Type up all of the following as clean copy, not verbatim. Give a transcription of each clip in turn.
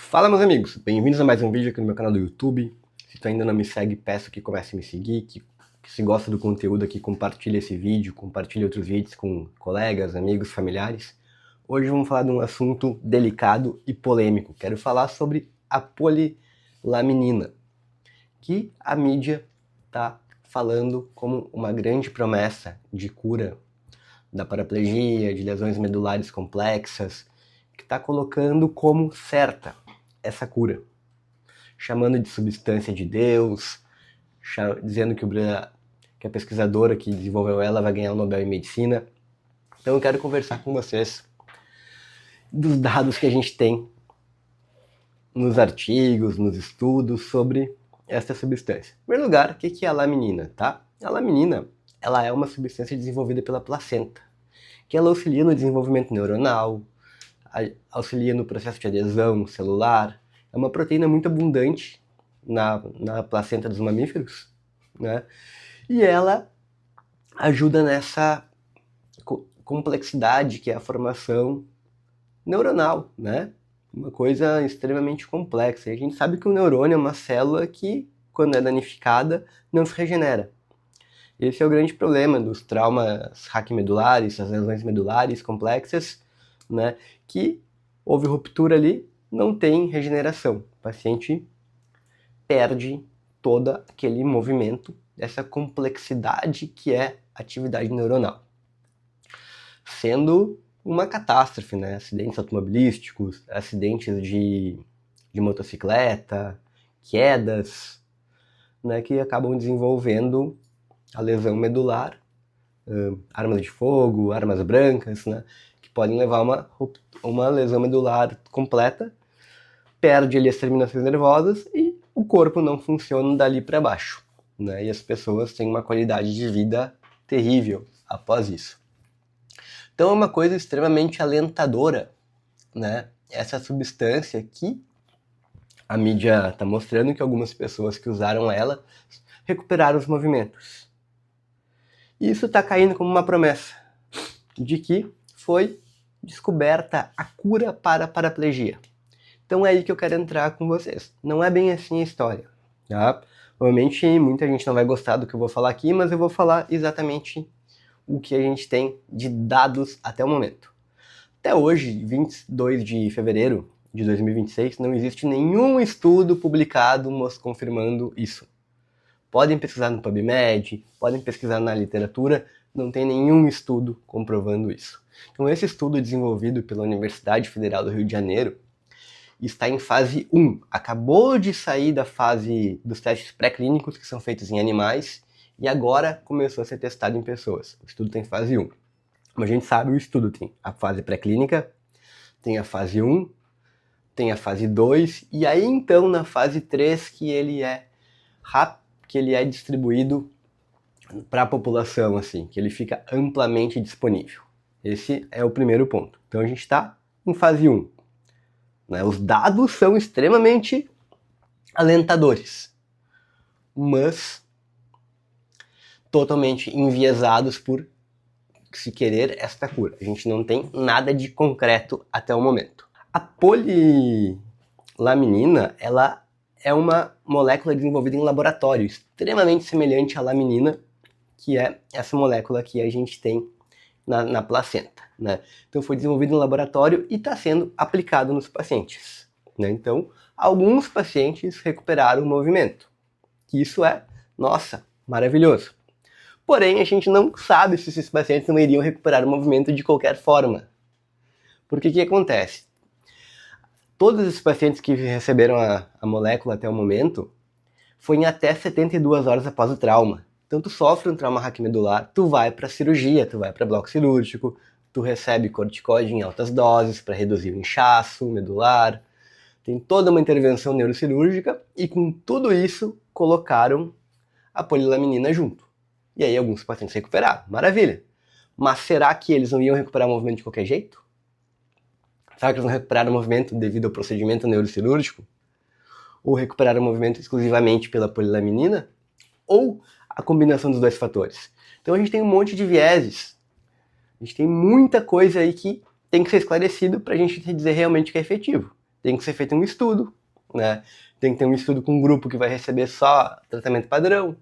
Fala, meus amigos, bem-vindos a mais um vídeo aqui no meu canal do YouTube. Se tu ainda não me segue, peço que comece a me seguir, que se gosta do conteúdo aqui, compartilhe esse vídeo, compartilhe outros vídeos com colegas, amigos, familiares. Hoje vamos falar de um assunto delicado e polêmico. Quero falar sobre a polilaminina, que a mídia está falando como uma grande promessa de cura da paraplegia, de lesões medulares complexas, que está colocando como certa essa cura, chamando de substância de Deus, dizendo que a pesquisadora que desenvolveu ela vai ganhar o Nobel em Medicina. Então eu quero conversar com vocês dos dados que a gente tem nos artigos, nos estudos sobre essa substância. Em primeiro lugar, o que é a laminina, tá? A laminina, ela é uma substância desenvolvida pela placenta, que ela auxilia no desenvolvimento neuronal, auxilia no processo de adesão celular. É uma proteína muito abundante na placenta dos mamíferos, né? E ela ajuda nessa complexidade que é a formação neuronal, né? Uma coisa extremamente complexa. E a gente sabe que o neurônio é uma célula que, quando é danificada, não se regenera. Esse é o grande problema dos traumas raquimedulares, as lesões medulares complexas, né? Que houve ruptura ali, não tem regeneração. O paciente perde todo aquele movimento, essa complexidade que é atividade neuronal. Sendo uma catástrofe, né? Acidentes automobilísticos, acidentes de motocicleta, quedas, né? Que acabam desenvolvendo a lesão medular, armas de fogo, armas brancas, né? Que podem levar a uma lesão medular completa, perde ali as terminações nervosas e o corpo não funciona dali para baixo, né? E as pessoas têm uma qualidade de vida terrível após isso. Então é uma coisa extremamente alentadora, né? Essa substância que a mídia está mostrando que algumas pessoas que usaram ela recuperaram os movimentos. E isso está caindo como uma promessa de que foi descoberta a cura para a paraplegia. Então é aí que eu quero entrar com vocês. Não é bem assim a história, tá? Provavelmente muita gente não vai gostar do que eu vou falar aqui, mas eu vou falar exatamente o que a gente tem de dados até o momento. Até hoje, 22 de fevereiro de 2026, não existe nenhum estudo publicado confirmando isso. Podem pesquisar no PubMed, podem pesquisar na literatura, não tem nenhum estudo comprovando isso. Então esse estudo desenvolvido pela Universidade Federal do Rio de Janeiro está em fase 1. Acabou de sair da fase dos testes pré-clínicos que são feitos em animais e agora começou a ser testado em pessoas. O estudo tem fase 1. Como a gente sabe, o estudo tem a fase pré-clínica, tem a fase 1, tem a fase 2 e aí então na fase 3 que ele é distribuído para a população, assim, que ele fica amplamente disponível. Esse é o primeiro ponto. Então a gente está em fase 1. Né? Os dados são extremamente alentadores, mas totalmente enviesados por se querer esta cura. A gente não tem nada de concreto até o momento. A polilaminina, ela é uma molécula desenvolvida em laboratório, extremamente semelhante à laminina, que é essa molécula que a gente tem na placenta, né? Então foi desenvolvido em laboratório e está sendo aplicado nos pacientes, né? Então, alguns pacientes recuperaram o movimento. Isso é, nossa, maravilhoso. Porém, a gente não sabe se esses pacientes não iriam recuperar o movimento de qualquer forma. Porque o que acontece? Todos os pacientes que receberam a molécula até o momento foi em até 72 horas após o trauma. Então tu sofre um trauma raquimedular, tu vai para cirurgia, tu vai para bloco cirúrgico, tu recebe corticoide em altas doses para reduzir o inchaço medular, tem toda uma intervenção neurocirúrgica e com tudo isso colocaram a polilaminina junto. E aí alguns pacientes recuperaram, maravilha. Mas será que eles não iam recuperar o movimento de qualquer jeito? Será que eles não recuperaram o movimento devido ao procedimento neurocirúrgico? Ou recuperaram o movimento exclusivamente pela polilaminina? Ou a combinação dos dois fatores? Então a gente tem um monte de vieses. A gente tem muita coisa aí que tem que ser esclarecido para a gente dizer realmente que é efetivo. tem que ser feito um estudo, né? Tem que ter um estudo com um grupo que vai receber só tratamento padrão,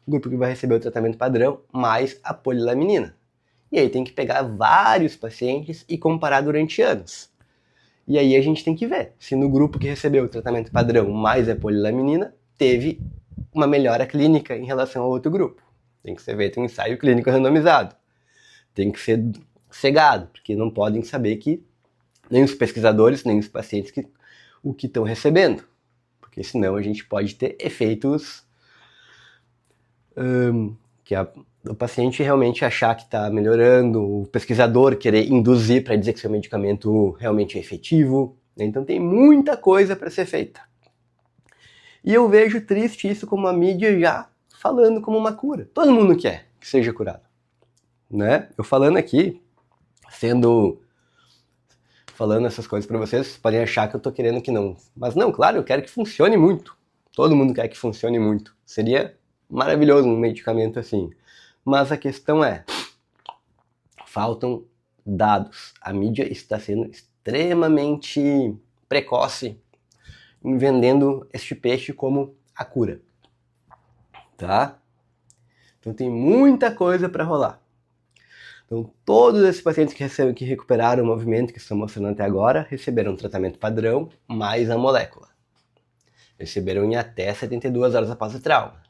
um grupo que vai receber o tratamento padrão mais a polilaminina. E aí tem que pegar vários pacientes e comparar durante anos. E aí a gente tem que ver se no grupo que recebeu o tratamento padrão mais a polilaminina teve uma melhora clínica em relação ao outro grupo. Tem que ser feito um ensaio clínico randomizado. Tem que ser cegado, porque não podem saber que nem os pesquisadores, nem os pacientes o que estão recebendo. Porque senão a gente pode ter efeitos que o paciente realmente achar que está melhorando, o pesquisador querer induzir para dizer que seu medicamento realmente é efetivo. Então tem muita coisa para ser feita. E eu vejo triste isso como a mídia já falando como uma cura. Todo mundo quer que seja curado, né? Eu falando aqui, falando essas coisas para vocês podem achar que eu tô querendo que não. Mas não, claro, eu quero que funcione muito. Todo mundo quer que funcione muito. Seria maravilhoso um medicamento assim. Mas a questão é, faltam dados. A mídia está sendo extremamente precoce em vendendo este peixe como a cura. Tá? Então tem muita coisa para rolar. Então, todos esses pacientes que recuperaram o movimento que estão mostrando até agora receberam tratamento padrão mais a molécula. Receberam em até 72 horas após o trauma.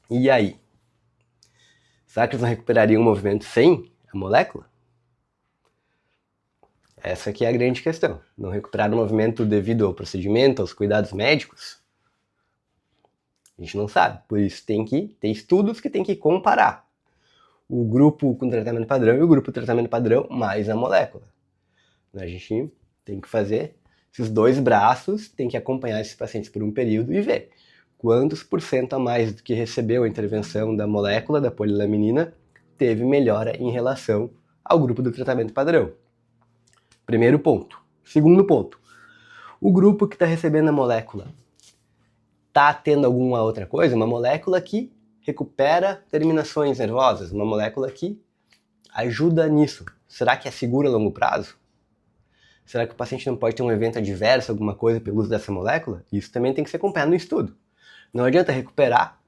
E aí? Será que eles não recuperariam o movimento sem a molécula? Essa aqui é a grande questão. Não recuperar o movimento devido ao procedimento, aos cuidados médicos? A gente não sabe. Por isso tem estudos que tem que comparar o grupo com tratamento padrão e o grupo com tratamento padrão mais a molécula. A gente tem que fazer esses dois braços, tem que acompanhar esses pacientes por um período e ver quantos % a mais do que recebeu a intervenção da molécula, da polilaminina, teve melhora em relação ao grupo do tratamento padrão. Primeiro ponto. Segundo ponto. O grupo que está recebendo a molécula está tendo alguma outra coisa? Uma molécula que recupera terminações nervosas, uma molécula que ajuda nisso. Será que é segura a longo prazo? Será que o paciente não pode ter um evento adverso, alguma coisa pelo uso dessa molécula? Isso também tem que ser acompanhado no estudo. Não adianta recuperar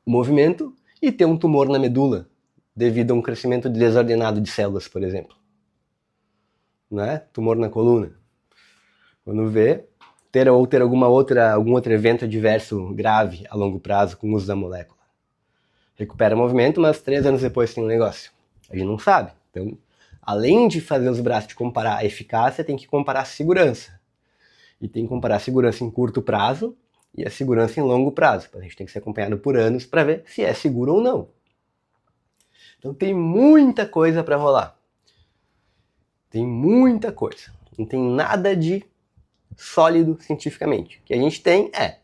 o movimento e ter um tumor na medula devido a um crescimento desordenado de células, por exemplo. Né? Tumor na coluna. Quando vê, ter algum outro evento adverso grave a longo prazo com o uso da molécula. Recupera o movimento, mas 3 anos depois tem um negócio. A gente não sabe. Então, além de fazer os braços de comparar a eficácia, tem que comparar a segurança. E tem que comparar a segurança em curto prazo e a segurança em longo prazo. A gente tem que ser acompanhado por anos para ver se é seguro ou não. Então tem muita coisa para rolar. Tem muita coisa. Não tem nada de sólido cientificamente. O que a gente tem é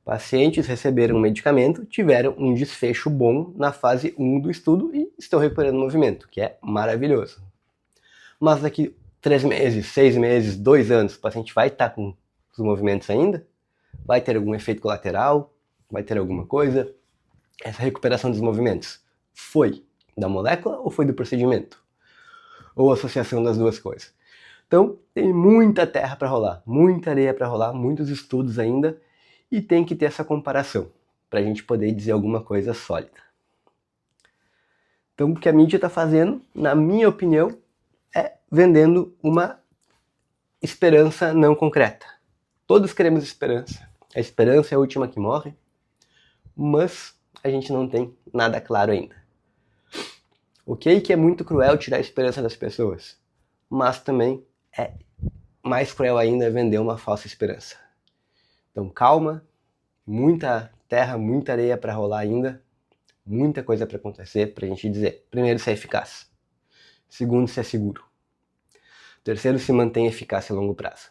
pacientes receberam um medicamento, tiveram um desfecho bom na fase 1 do estudo e estão recuperando o movimento, que é maravilhoso. Mas daqui 3 meses, 6 meses, 2 anos, o paciente vai estar com os movimentos ainda? Vai ter algum efeito colateral? Vai ter alguma coisa? Essa recuperação dos movimentos foi da molécula ou foi do procedimento? Ou associação das duas coisas? Então, tem muita terra para rolar, muita areia para rolar, muitos estudos ainda, e tem que ter essa comparação para a gente poder dizer alguma coisa sólida. Então, o que a mídia está fazendo, na minha opinião, é vendendo uma esperança não concreta. Todos queremos esperança. A esperança é a última que morre, mas a gente não tem nada claro ainda. Ok que é muito cruel tirar a esperança das pessoas, mas também é mais cruel ainda vender uma falsa esperança. Então calma, muita terra, muita areia para rolar ainda, muita coisa para acontecer para a gente dizer, primeiro, se é eficaz, segundo, se é seguro, terceiro, se mantém eficaz a longo prazo.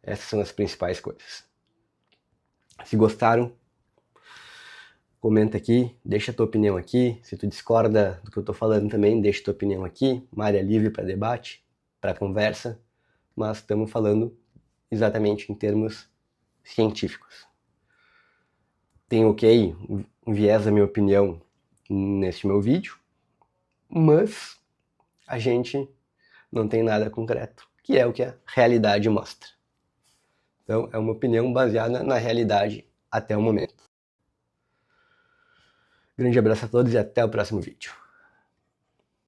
Essas são as principais coisas. Se gostaram, comenta aqui, deixa a tua opinião aqui. Se tu discorda do que eu tô falando também, deixa a tua opinião aqui. Uma área livre para debate, para conversa, mas estamos falando exatamente em termos científicos. Tem um viés da minha opinião neste meu vídeo, mas a gente não tem nada concreto que é o que a realidade mostra. Então, é uma opinião baseada na realidade até o momento. Grande abraço a todos e até o próximo vídeo.